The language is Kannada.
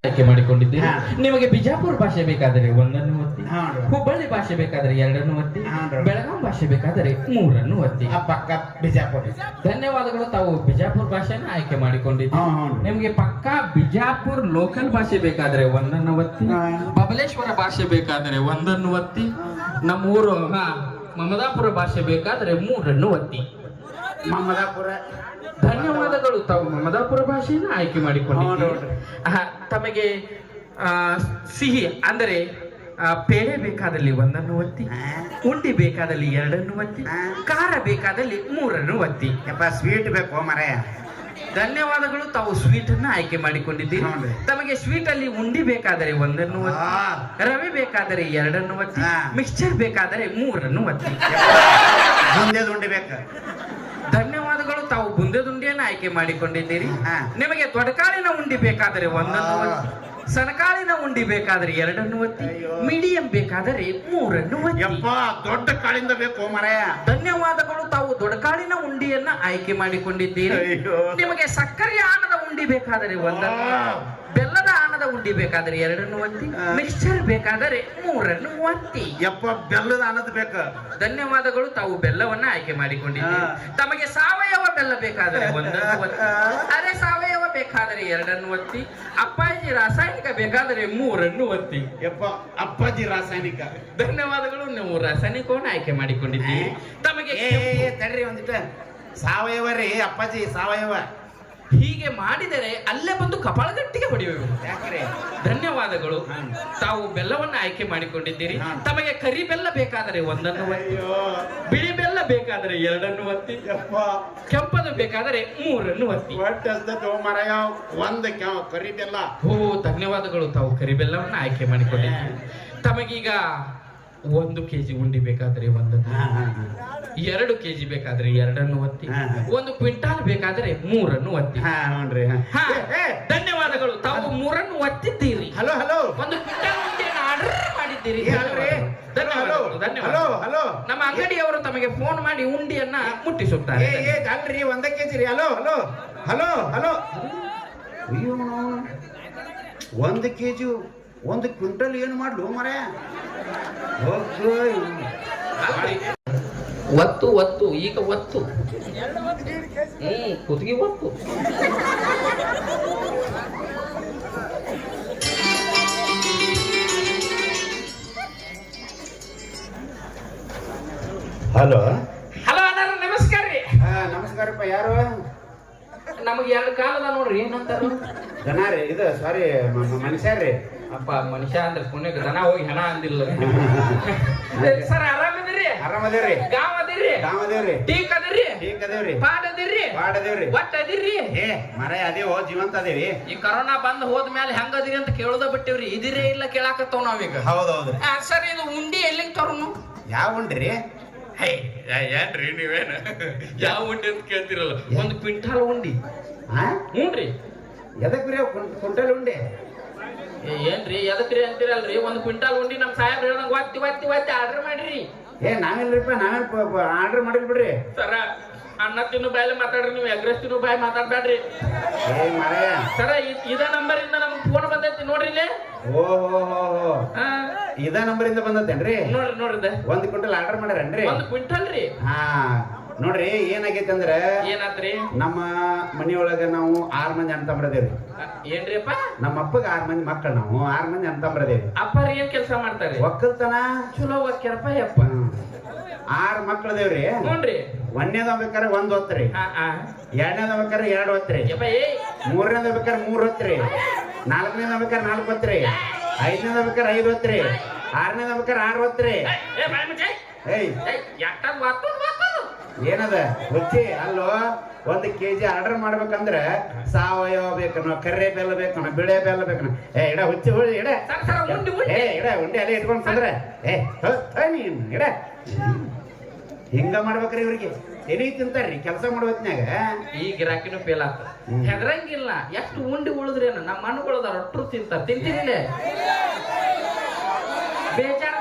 ಆಯ್ಕೆ ಮಾಡಿಕೊಂಡಿದ್ದೀರಿ. ನಿಮಗೆ ಬಿಜಾಪುರ ಭಾಷೆ ಬೇಕಾದರೆ 1 ಒತ್ತಿ, ಹುಬ್ಬಳ್ಳಿ ಭಾಷೆ ಬೇಕಾದರೆ 2 ಒತ್ತಿ, ಬೆಳಗಾಂ ಭಾಷೆ ಬೇಕಾದರೆ 3 ಒತ್ತಿ. ಪಕ್ಕ ಬಿಜಾಪುರ. ಧನ್ಯವಾದಗಳು. ತಾವು ಬಿಜಾಪುರ ಭಾಷೆನ ಆಯ್ಕೆ ಮಾಡಿಕೊಂಡಿದ್ದೀರಿ. ನಿಮಗೆ ಪಕ್ಕಾ ಬಿಜಾಪುರ ಲೋಕಲ್ ಭಾಷೆ ಬೇಕಾದರೆ 1 ಒತ್ತಿ, ಬಬಲೇಶ್ವರ ಭಾಷೆ ಬೇಕಾದರೆ 1 ಒತ್ತಿ, ನಮ್ಮೂರು ಮಮದಾಪುರ ಭಾಷೆ ಬೇಕಾದರೆ 3 ಒತ್ತಿ. ಮಮದಾಪುರ. ಧನ್ಯವಾದಗಳು. ತಾವು ಮಮದಾಪುರ ಭಾಷೆಯನ್ನು ಆಯ್ಕೆ ಮಾಡಿಕೊಂಡಿದ್ದೀರಿ. ತಮಗೆ ಸಿಹಿ ಅಂದರೆ ಪೇಡೆ ಬೇಕಾದಲ್ಲಿ 1 ಒತ್ತಿ, ಉಂಡಿ ಬೇಕಾದಲ್ಲಿ 2 ಒತ್ತಿ, ಖಾರ ಬೇಕಾದಲ್ಲಿ 3 ಒತ್ತಿ. ಸ್ವೀಟ್ ಬೇಕು ಮರೆಯ. ಧನ್ಯವಾದಗಳು. ತಾವು ಸ್ವೀಟ್ ಅನ್ನ ಆಯ್ಕೆ ಮಾಡಿಕೊಂಡಿದ್ದೀರಿ. ತಮಗೆ ಸ್ವೀಟ್ ಅಲ್ಲಿ ಉಂಡಿ ಬೇಕಾದರೆ 1 ಒತ್ತಿ, ರವೆ ಬೇಕಾದರೆ 2 ಒತ್ತಿ, ಮಿಕ್ಸ್ಚರ್ ಬೇಕಾದರೆ 3 ಒತ್ತಿ. ಉಂಡಿ ಬೇಕು. ಧನ್ಯವಾದಗಳು. ತಾವು ಬುಂದೆದುಂಡಿಯನ್ನು ಆಯ್ಕೆ ಮಾಡಿಕೊಂಡಿದ್ದೀರಿ. ನಿಮಗೆ ದೊಡ್ಡಕಾಳಿನ ಉಂಡಿ ಬೇಕಾದರೆ 1 ಒತ್ತಿ, ಸಣಕಾಳಿನ ಉಂಡಿ ಬೇಕಾದರೆ 2 ಒತ್ತಿ, ಮೀಡಿಯಂ ಬೇಕಾದರೆ 3 ಒತ್ತಿ. ದೊಡ್ಡ ಕಾಳಿಂದ ಬೇಕು ಮರೆಯ. ಧನ್ಯವಾದಗಳು. ತಾವು ದೊಡ್ಡಕಾಳಿನ ಉಂಡಿಯನ್ನ ಆಯ್ಕೆ ಮಾಡಿಕೊಂಡಿದ್ದೀರಿ. ನಿಮಗೆ ಸಕ್ಕರೆ ಆನದ ಉಂಡಿ ಬೇಕಾದರೆ 1 ಬೆಲ್ಲದ ಆನದ ಉಂಡಿ ಬೇಕಾದರೆ 2 ಒತ್ತಿ, ಮಿಕ್ಸ್ಚರ್ ಬೇಕಾದರೆ 3 ಒತ್ತಿ. ಬೆಲ್ಲದ ಆನದ ಬೇಕು. ಧನ್ಯವಾದಗಳು. ತಾವು ಬೆಲ್ಲವನ್ನ ಆಯ್ಕೆ ಮಾಡಿಕೊಂಡಿದ್ದೀರಿ. ತಮಗೆ ಸಾವಯವ ಬೆಲ್ಲ ಬೇಕಾದರೆ 1 ಒತ್ತಿ, ಅರೆ ಸಾವಯವ ಬೇಕಾದರೆ 2 ಒತ್ತಿ, ಅಪ್ಪಾಜಿ ರಾಸಾಯನಿಕ ಬೇಕಾದರೆ 3 ಒತ್ತಿ. ಅಪ್ಪಾಜಿ ರಾಸಾಯನಿಕ. ಧನ್ಯವಾದಗಳು. ನೀವು ರಾಸಾಯನಿಕವನ್ನು ಆಯ್ಕೆ ಮಾಡಿಕೊಂಡಿದ್ದೀರಿ. ತಮಗೆ ತಡ್ರಿ ಒಂದಿಟ ಸಾವಯವ ರೀ ಅಪ್ಪಾಜಿ ಸಾವಯವ. ಹೀಗೆ ಮಾಡಿದರೆ ಅಲ್ಲೇ ಬಂದು ಕಪಾಳಗಟ್ಟಿಗೆ ಹೊಡೆಯುವ. ಯಾಕ್ರೆ? ಧನ್ಯವಾದಗಳು. ತಾವು ಬೆಲ್ಲವನ್ನ ಆಯ್ಕೆ ಮಾಡಿಕೊಂಡಿದ್ದೀರಿ. ತಮಗೆ ಕರಿ ಬೆಲ್ಲ ಬೇಕಾದರೆ 1 ಒತ್ತಿ, ಬಿಳಿ ಬೆಲ್ಲ ಬೇಕಾದರೆ 2 ಒತ್ತಿ, ಕೆಂಪದು ಬೇಕಾದರೆ 3 ಒತ್ತಿ. ಕರಿ ಬೆಲ್ಲ. ಧನ್ಯವಾದಗಳು. ತಾವು ಕರಿ ಬೆಲ್ಲವನ್ನ ಆಯ್ಕೆ ಮಾಡಿಕೊಂಡಿದ್ದೀರಿ. ತಮಗೀಗ 1 ಕೆಜಿ ಉಂಡಿ ಬೇಕಾದರೆ 1, 2 ಕೆಜಿ ಬೇಕಾದ್ರೆ 2 ಒತ್ತಿ, 1 ಕ್ವಿಂಟಾಲ್ ಬೇಕಾದ್ರೆ 3 ಒತ್ತಿ. ಧನ್ಯವಾದಗಳು. ತಾವು 3 ಒತ್ತಿದ್ದೀರಿ. Hello hello. 1 ಕ್ವಿಂಟಾಲ್ ಉಂಡಿಯನ್ನು ಆರ್ಡರ್ ಮಾಡಿದ್ದೀರಿ. ಹಲೋ. ನಮ್ಮ ಅಂಗಡಿಯವರು ತಮಗೆ ಫೋನ್ ಮಾಡಿ ಉಂಡಿಯನ್ನ ಮುಟ್ಟಿಸುತ್ತಾರೆ. ಅಲ್ರಿ 1 ಕೆಜಿ ರೀ. Hello hello hello hello. ಅಯ್ಯೋ 1 ಕೆಜಿ 1 ಕ್ವಿಂಟಲ್ ಏನು ಮಾಡ್ಲು ಮರೆ? ಒತ್ತು ಈಗ ಒತ್ತು. ಕುತ್ತಿಗೆ ಒತ್ತು. ಹಲೋ ಹಲೋ ಅಣ್ಣ ನಮಸ್ಕಾರ ರೀ. ನಮಸ್ಕಾರಪ್ಪ. ಯಾರು? ನಮಗೆ 2 ಕಾಲದ ನೋಡ್ರಿ. ಏನಂತಾರ? ದನ ರೀ. ಇದು ಸಾರಿ ಮನುಷ್ಯ ರೀ. ಅಪ್ಪ ಮನುಷ್ಯ ಅಂದ್ರೆ ಪುಣ್ಯಕ್ಕೆ ದನ ಹೋಗಿ ಹಣ ಅಂದಿಲ್ಲ. ಸರ್ ಆರಾಮದಿರಿ? ಆರಾಮದೇವ್ರಿ. ಗಾವ್ ಅದಿರಿ? ಗಾವ್ ಅದೇವ್ರಿ. ಟೀಕ್ ಅದಿರಿ? ಟೀಕ್ ಅದೇವ್ರಿ. ಪಾಡ್ ಅದಿರಿ? ಪಾಡ್ ಅದೇವ್ರಿ. ಒಟ್ಟ ಅದಿರಿ? ಮರ ಅದೇವೋ ಜೀವಂತ ಅದೇವಿ. ಈ ಕರೋನಾ ಬಂದ್ ಹೋದ್ಮೇಲೆ ಹೆಂಗ ಅದಿರಿ ಅಂತ ಕೇಳೋದ ಬಿಟ್ಟಿವ್ರಿ. ಇದಿರೇ ಇಲ್ಲ ಕೇಳಾಕತ್ತವ್ ನಾವೀಗ. ಹೌದೌದ್ರಿ. ಸರ್ ಇದು ಉಂಡಿ ಎಲ್ಲಿಗೆ ತರೋನು? ಯಾವ ಉಂಡ್ರಿ? ಏನ್ರಿ ನೀವೇನ ಯಾವ ಉಂಡಿ ಅಂತ ಕೇಳ್ತಿರಲ್ಲ. 1 ಕ್ವಿಂಟಾಲ್ ಉಂಡಿ. ಹ್ಞೂನ್ರಿ. ಎದಕ್ ಬರೀ ಕ್ವಿಂಟಲ್ ಉಂಡಿ? ಏನ್ರಿ ಎದಕ್ರಿ ಅಂತೀರಲ್ರಿ? 1 ಕ್ವಿಂಟಾಲ್ ಉಂಡಿ ನಮ್ ಸಾಹೇಬ್ರು ಹೇಳ್ದಂಗ ಒತ್ತಿ ಆರ್ಡರ್ ಮಾಡ್ರಿ. ನಾವೆಲ್ರಿಪ್ಪ ನಾವೇನ್ ಆರ್ಡರ್ ಮಾಡಿಲ್ ಬಿಡ್ರಿ. ಸರ ಅನ್ನ ತಿನ್ನು ಬಾಯಲ್ಲಿ ಮಾತಾಡ್ರಿ. ನೀವು ಎಗ್ರೆಸ್ ತಿನ್ನು ಬಾಯಿ ಮಾತಾಡ್ಬೇಡ್ರಿ. ಸರ ಇದ ನಂಬರ್ ಇಂದ ನಮ್ಗೆ ಫೋನ್ ಬಂದೈತಿ ನೋಡ್ರಿ ಇಲ್ಲಿ. ಓಹೋ ಇದ ನಂಬರ್ ಇಂದ ಬಂದತ್ತೇನ್ರಿ? ನೋಡ್ರಿ 1 ಕ್ವಿಂಟಲ್ ಆರ್ಡರ್ ಮಾಡ್ಯಾರನ್ರಿ? 1 ಕ್ವಿಂಟಲ್ ರೀ. ನೋಡ್ರಿ ಏನಾಗೈತಿ ಅಂದ್ರ ಏನಾತ್ರಿ? ನಮ್ಮ ಮನಿಯೊಳಗ ನಾವು 6 ಮಂದಿ ಅಣ್ಣ ತಮ್ಮರದೇವ್ರಿ. ಏನ್ರಿಪ್ಪ? ನಮ್ಮ ಅಪ್ಪಗ 6 ಮಂದಿ ಮಕ್ಕಳು. ನಾವು 6 ಮಂದಿ ಅಣ್ಣ ತಮ್ಮರದೇವಿ. ಅಪ್ಪಾರ ಏನ್ ಕೆಲಸ ಮಾಡ್ತಾರೆ? ಒಕ್ಕಲ್ತನ. ಚಲೋ ಒಕ್ಕ್ಯಾರಪ್ಪ ಯಪ್ಪ. 6 ಮಕ್ಕಳದೇವ್ರಿ. ನೋಡ್ರಿ 1ನೇದ ಬೇಕಾರೆ 1 ಒತ್ತ್ರಿ, 2ನೇದ ಬೇಕಾರೆ 2 ಒತ್ತ್ರಿ, 3ನೇದ ಬೇಕಾರೆ 3 ಒತ್ತ್ರಿ, 4ನೇದ ಬೇಕಾರೆ 4 ಒತ್ತ್ರಿ, 5ನೇದ ಬೇಕಾರೆ 5 ಒತ್ತ್ರಿ, 6ನೇದ ಬೇಕಾರೆ 6 ಒತ್ತ್ರಿ. ಏನದ ಹುಚ್ಚಿ ಅಲ್ಲೋ? 1 ಕೆಜಿ ಆರ್ಡರ್ ಮಾಡ್ಬೇಕಂದ್ರೆ ಸಾವಯವ ಬೇಕನೋ, ಕರ್ರೆ ಬೆಲ್ಲ ಬೇಕನೋ, ಬಿಳೆ ಬೆಲ್ಲ ಬೇಕನೋ. ಇಡ ಹುಚ್ಚಿ ಹುಳಿ ಇಡ. ಇಡ ಉಂಡೆ ಅಲ್ಲೇ ಇಟ್ಕೊಂಡ್ ತಂದ್ರೆ ನೀನ್ ಇಡ. ಹಿಂಗ ಮಾಡ್ಬೇಕ್ರಿ ಇವ್ರಿಗೆ. ಎಲ್ಲಿ ತಿಂತಾರ್ರಿ ಕೆಲಸ ಮಾಡೋತ್ನ್ಯಾಗ. ಈ ಗಿರಾಕಿನೂ ಫೇಲ್ ಆತ. ಹೆದರಂಗಿಲ್ಲ. ಎಷ್ಟು ಉಂಡಿ ಉಳಿದ್ರೇನು? ನಮ್ಮ ಮಣ್ಣುಗಳದ ರೊಟ್ಟರು ತಿಂತಾರ. ತಿಂತೀರಿಲ್ಲ? ಬೇಜಾರ